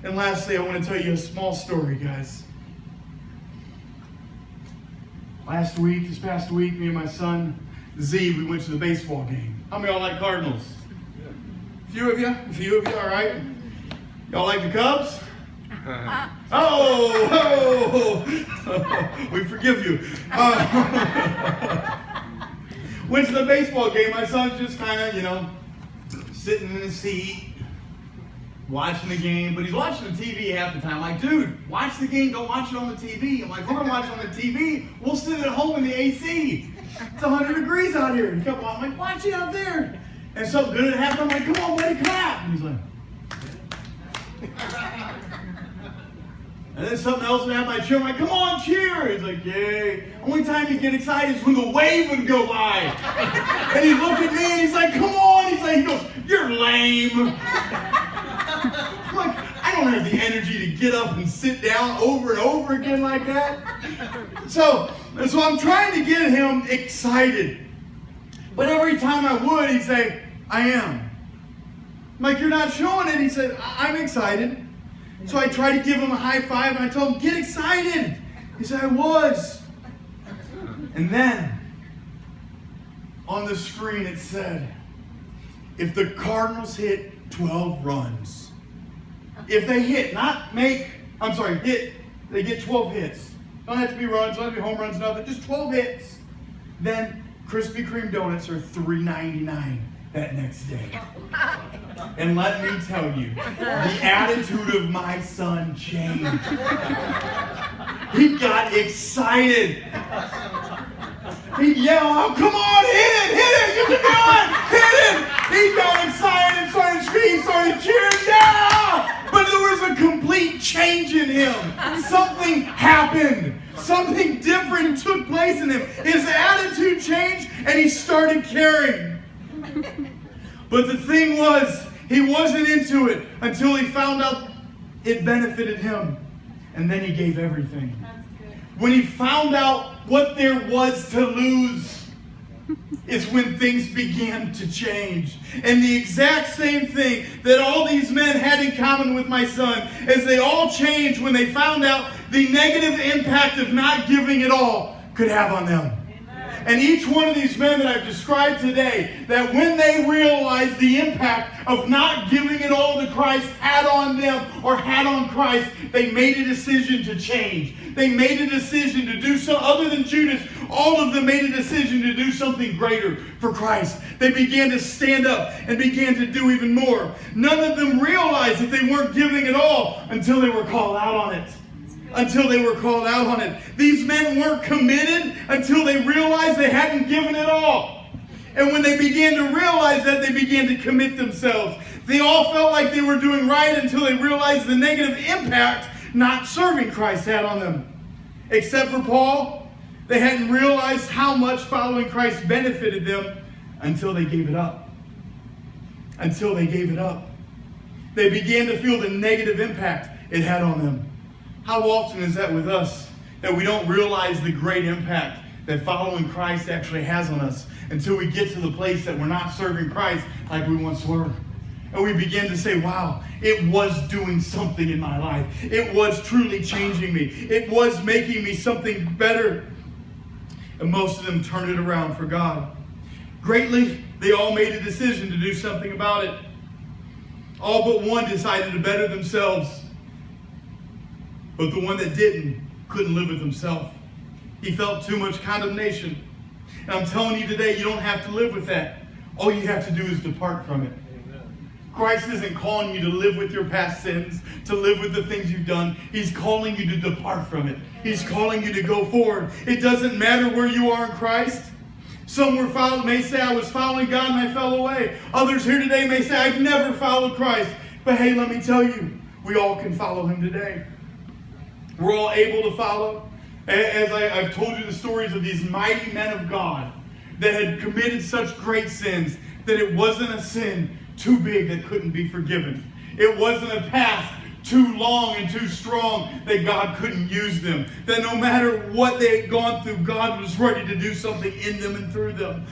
And lastly, I want to tell you a small story, guys. This past week, me and my son, Z, we went to the baseball game. How many of y'all like Cardinals? A few of you, all right. Y'all like the Cubs? Oh, we forgive you. Went to the baseball game. My son's just kind of, sitting in his seat, watching the game, but he's watching the TV half the time. Like, dude, watch the game, don't watch it on the TV. I'm like, we're going to watch it on the TV. We'll sit at home in the AC. It's 100 degrees out here. And come on, I'm like, watch it out there. And something good had happened. I'm like, come on, buddy, clap. And he's like, and then something else would happen. I cheer. I'm like, come on, cheer. He's like, yay. Only time you get excited is when the wave would go by. And he'd look at me and he's like, come on. He goes, you're lame. I'm like, I don't have the energy to get up and sit down over and over again like that. So I'm trying to get him excited. But every time I would, he'd say, I am. I'm like, you're not showing it. He said, I'm excited. So I tried to give him a high five and I told him, get excited. He said, I was. And then on the screen it said, if the Cardinals hit 12 runs, if they hit, they get 12 hits. Don't have to be runs, don't have to be home runs, nothing, just 12 hits. Then Krispy Kreme donuts are $3.99 that next day. And let me tell you, the attitude of my son changed. He got excited. He'd yell out, come on, hit it, you can do it, hit it. He got excited and started screaming, started cheering, yeah! But there was a complete change in him. Something happened. Something different took place in him. His attitude changed and he started caring. But the thing was, he wasn't into it until he found out it benefited him. And then he gave everything. When he found out what there was to lose, is when things began to change. And the exact same thing that all these men had in common with my son is they all changed when they found out the negative impact of not giving it all could have on them. And each one of these men that I've described today, that when they realized the impact of not giving it all to Christ had on them or had on Christ, they made a decision to change. They made a decision to do so. Other than Judas, all of them made a decision to do something greater for Christ. They began to stand up and began to do even more. None of them realized that they weren't giving it all until they were called out on it. These men weren't committed until they realized they hadn't given it all. And when they began to realize that, they began to commit themselves. They all felt like they were doing right until they realized the negative impact not serving Christ had on them. Except for Paul, they hadn't realized how much following Christ benefited them until they gave it up. They began to feel the negative impact it had on them. How often is that with us, that we don't realize the great impact that following Christ actually has on us until we get to the place that we're not serving Christ like we once were. And we begin to say, wow, it was doing something in my life. It was truly changing me. It was making me something better. And most of them turned it around for God. Greatly, they all made a decision to do something about it. All but one decided to better themselves. But the one that didn't couldn't live with himself. He felt too much condemnation. And I'm telling you today, you don't have to live with that. All you have to do is depart from it. Amen. Christ isn't calling you to live with your past sins, to live with the things you've done. He's calling you to depart from it. He's calling you to go forward. It doesn't matter where you are in Christ. Some may say, I was following God and I fell away. Others here today may say, I've never followed Christ. But hey, let me tell you, we all can follow him today. We're all able to follow. As I've told you the stories of these mighty men of God that had committed such great sins that it wasn't a sin too big that couldn't be forgiven. It wasn't a past too long and too strong that God couldn't use them. That no matter what they had gone through, God was ready to do something in them and through them.